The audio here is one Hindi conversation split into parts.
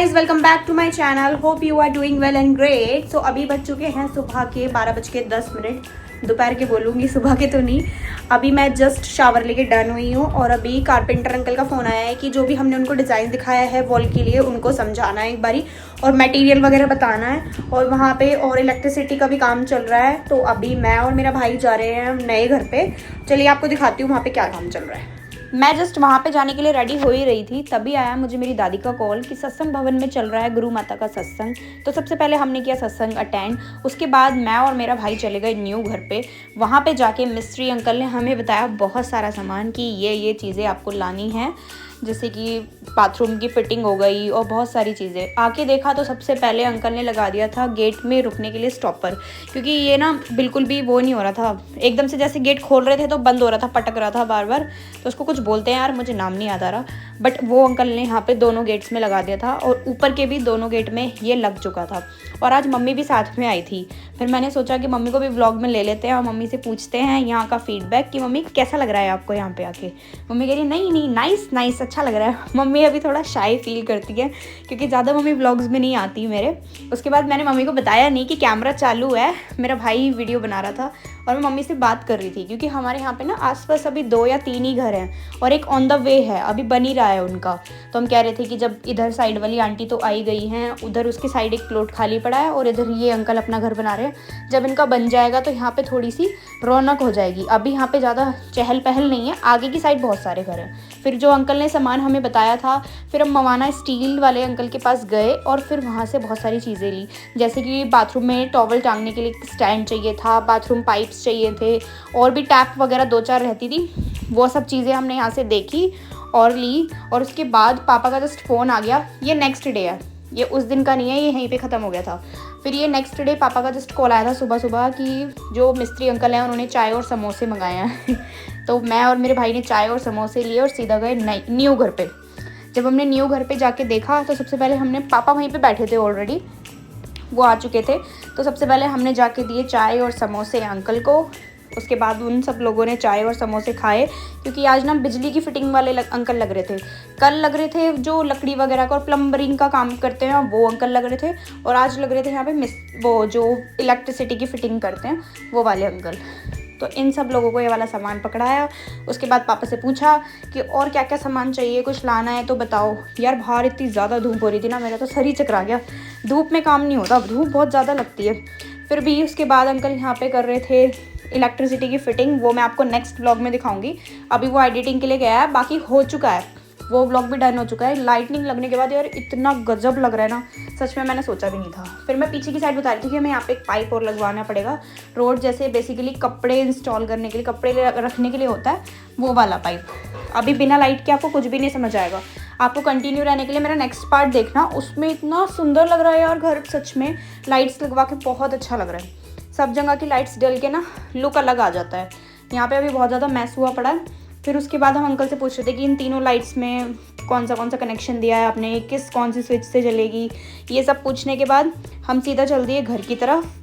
Guys, welcome back to my channel. Hope you are doing well and great. So अभी बज चुके हैं सुबह के 12:10। दोपहर के बोलूँगी, सुबह के तो नहीं। अभी मैं जस्ट शावर लेके डन हुई हूँ और अभी कारपेंटर अंकल का फ़ोन आया है कि जो भी हमने उनको डिज़ाइन दिखाया है वॉल के लिए उनको समझाना है एक बारी और मटेरियल वगैरह बताना है। और वहाँ पे और इलेक्ट्रिसिटी का भी काम चल रहा है। तो अभी मैं और मेरा भाई जा रहे हैं नए घर पे। चलिए आपको दिखाती हूँ वहाँ पे क्या काम चल रहा है। मैं जस्ट वहाँ पे जाने के लिए रेडी हो ही रही थी, तभी आया मुझे मेरी दादी का कॉल कि सत्संग भवन में चल रहा है गुरु माता का सत्संग। तो सबसे पहले हमने किया सत्संग अटेंड। उसके बाद मैं और मेरा भाई चले गए न्यू घर पे। वहाँ पे जाके मिस्त्री अंकल ने हमें बताया बहुत सारा सामान कि ये चीज़ें आपको लानी है, जैसे कि बाथरूम की फिटिंग हो गई और बहुत सारी चीज़ें। आके देखा तो सबसे पहले अंकल ने लगा दिया था गेट में रुकने के लिए स्टॉपर, क्योंकि ये ना बिल्कुल भी वो नहीं हो रहा था। एकदम से जैसे गेट खोल रहे थे तो बंद हो रहा था, पटक रहा था बार बार। तो उसको कुछ बोलते हैं यार, मुझे नाम नहीं याद आ रहा, बट वो अंकल ने यहाँ पे दोनों गेट्स में लगा दिया था और ऊपर के भी दोनों गेट में ये लग चुका था। और आज मम्मी भी साथ में आई थी। फिर मैंने सोचा कि मम्मी को भी व्लॉग में ले लेते हैं और मम्मी से पूछते हैं यहाँ का फीडबैक कि मम्मी कैसा लग रहा है आपको यहाँ पे आके। मम्मी कह रही नहीं नाइस अच्छा लग रहा है। मम्मी अभी थोड़ा शाई फील करती है क्योंकि ज़्यादा मम्मी व्लॉग्स में नहीं आती मेरे। उसके बाद मैंने मम्मी को बताया नहीं कि कैमरा चालू है, मेरा भाई वीडियो बना रहा था और मैं मम्मी से बात कर रही थी, क्योंकि हमारे यहाँ पे ना आसपास अभी 2 या 3 ही घर हैं और एक ऑन द वे है, अभी बन ही रहा है उनका। तो हम कह रहे थे कि जब इधर साइड वाली आंटी तो आई गई हैं, उधर उसके साइड एक प्लॉट खाली पड़ा है और इधर ये अंकल अपना घर बना रहे हैं। जब इनका बन जाएगा तो यहाँ पे थोड़ी सी रौनक हो जाएगी। अभी यहाँ पे ज़्यादा चहल पहल नहीं है, आगे की साइड बहुत सारे घर हैं। फिर जो अंकल ने सामान हमें बताया था, फिर हम मवाना स्टील वाले अंकल के पास गए और फिर वहाँ से बहुत सारी चीज़ें ली, जैसे कि बाथरूम में टॉवल टांगने के लिए स्टैंड चाहिए था, बाथरूम पाइप्स चाहिए थे और भी टैप वगैरह 2-4 रहती थी। वो सब चीज़ें हमने यहाँ से देखी और ली। और उसके बाद पापा का जस्ट फ़ोन आ गया। ये नेक्स्ट डे है, ये उस दिन का नहीं है, ये यहीं पे ख़त्म हो गया था। फिर ये नेक्स्ट डे पापा का जस्ट कॉल आया था सुबह कि जो मिस्त्री अंकल हैं उन्होंने चाय और समोसे मंगाए हैं। तो मैं और मेरे भाई ने चाय और समोसे लिए और सीधा गए न्यू घर पे। जब हमने न्यू घर पे जाके देखा तो सबसे पहले हमने, पापा वहीं पे बैठे थे ऑलरेडी, वो आ चुके थे। तो सबसे पहले हमने जाके दिए चाय और समोसे अंकल को। उसके बाद उन सब लोगों ने चाय और समोसे खाए, क्योंकि आज ना बिजली की फिटिंग वाले अंकल लग रहे थे। कल लग रहे थे जो लकड़ी वगैरह का और प्लम्बरिंग का काम करते हैं वो अंकल लग रहे थे, और आज लग रहे थे यहाँ पे वो जो इलेक्ट्रिसिटी की फिटिंग करते हैं वो वाले अंकल। तो इन सब लोगों को ये वाला सामान पकड़ाया। उसके बाद पापा से पूछा कि और क्या क्या सामान चाहिए, कुछ लाना है तो बताओ। यार बाहर इतनी ज़्यादा धूप हो रही थी ना, मेरा तो सर ही चकरा गया। धूप में काम नहीं होता, धूप बहुत ज़्यादा लगती है। फिर भी उसके बाद अंकल यहाँ पे कर रहे थे इलेक्ट्रिसिटी की फिटिंग, वो मैं आपको नेक्स्ट व्लॉग में दिखाऊंगी। अभी वो एडिटिंग के लिए गया है, बाकी हो चुका है, वो व्लॉग भी डन हो चुका है। लाइटनिंग लगने के बाद यार इतना गजब लग रहा है ना, सच में मैंने सोचा भी नहीं था। फिर मैं पीछे की साइड बता रही थी कि हमें यहाँ पे एक पाइप और लगवाना पड़ेगा, रोड जैसे बेसिकली कपड़े इंस्टॉल करने के लिए, कपड़े रखने के लिए होता है वो वाला पाइप। अभी बिना लाइट के आपको कुछ भी नहीं समझ आएगा। आपको कंटिन्यू रहने के लिए मेरा नेक्स्ट पार्ट देखना, उसमें इतना सुंदर लग रहा है यार घर, सच में लाइट्स लगवा के बहुत अच्छा लग रहा है। सब जगह की लाइट्स डल के ना लुक अलग आ जाता है। यहाँ पे अभी बहुत ज़्यादा मैस हुआ पड़ा है। फिर उसके बाद हम अंकल से पूछ रहे थे कि इन तीनों लाइट्स में कौन सा कनेक्शन दिया है आपने, कौन सी स्विच से जलेगी। ये सब पूछने के बाद हम सीधा चल दिए घर की तरफ।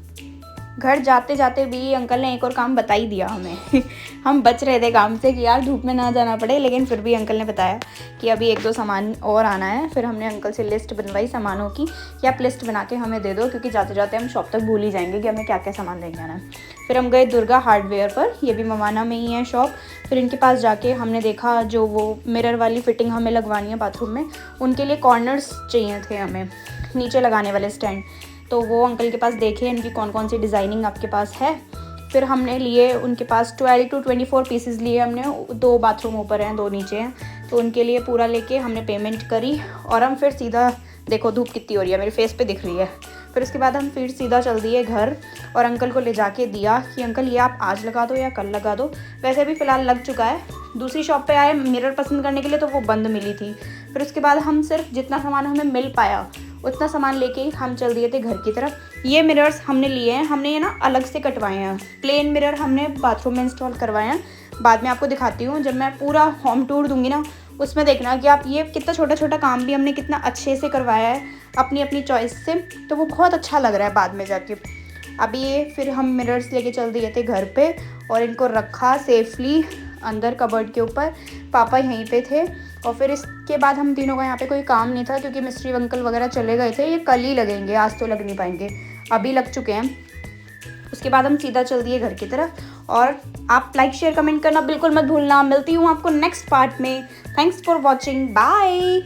घर जाते जाते भी अंकल ने एक और काम बता ही दिया हमें। हम बच रहे थे काम से कि यार धूप में ना जाना पड़े, लेकिन फिर भी अंकल ने बताया कि अभी 1-2 सामान और आना है। फिर हमने अंकल से लिस्ट बनवाई सामानों की कि आप लिस्ट बना के हमें दे दो, क्योंकि जाते जाते हम शॉप तक भूल ही जाएंगे कि हमें क्या क्या सामान लेके आना है। फिर हम गए दुर्गा हार्डवेयर पर, ये भी मवाना में ही है शॉप। फिर इनके पास जाके हमने देखा जो वो मिरर वाली फिटिंग हमें लगवानी है बाथरूम में, उनके लिए कॉर्नर्स चाहिए थे हमें, नीचे लगाने वाले स्टैंड। तो वो अंकल के पास देखे इनकी कौन सी डिज़ाइनिंग आपके पास है। फिर हमने लिए उनके पास 12 to 24 पीसेस लिए हमने। 2 बाथरूम ऊपर हैं, 2 नीचे हैं, तो उनके लिए पूरा लेके हमने पेमेंट करी। और हम फिर सीधा, देखो धूप कितनी हो रही है, मेरे फेस पे दिख रही है। फिर उसके बाद हम फिर सीधा चल दिए घर और अंकल को ले जाके दिया कि अंकल ये आप आज लगा दो या कल लगा दो। वैसे भी फ़िलहाल लग चुका है। दूसरी शॉप पे आए मिरर पसंद करने के लिए, तो वो बंद मिली थी। फिर उसके बाद हम सिर्फ जितना सामान हमें मिल पाया उतना सामान लेके हम चल दिए थे घर की तरफ। ये मिरर्स हमने लिए हैं, हमने ये ना अलग से कटवाए हैं। प्लेन मिरर हमने बाथरूम में इंस्टॉल करवाए हैं, बाद में आपको दिखाती हूँ जब मैं पूरा होम टूर दूंगी ना, उसमें देखना कि आप ये कितना छोटा छोटा काम भी हमने कितना अच्छे से करवाया है अपनी अपनी चॉइस से, तो वो बहुत अच्छा लग रहा है बाद में जाके। अभी ये फिर हम मिरर्स लेके चल दिए थे घर पे और इनको रखा सेफली। अंदर कबर्ड के ऊपर, पापा यहीं पे थे। और फिर इसके बाद हम तीनों का यहाँ पे कोई काम नहीं था क्योंकि मिस्त्री अंकल वगैरह चले गए थे। ये कल ही लगेंगे, आज तो लग नहीं पाएंगे, अभी लग चुके हैं। उसके बाद हम सीधा चल दिए घर की तरफ। और आप लाइक शेयर कमेंट करना बिल्कुल मत भूलना। मिलती हूँ आपको नेक्स्ट पार्ट में। Thanks for watching, bye.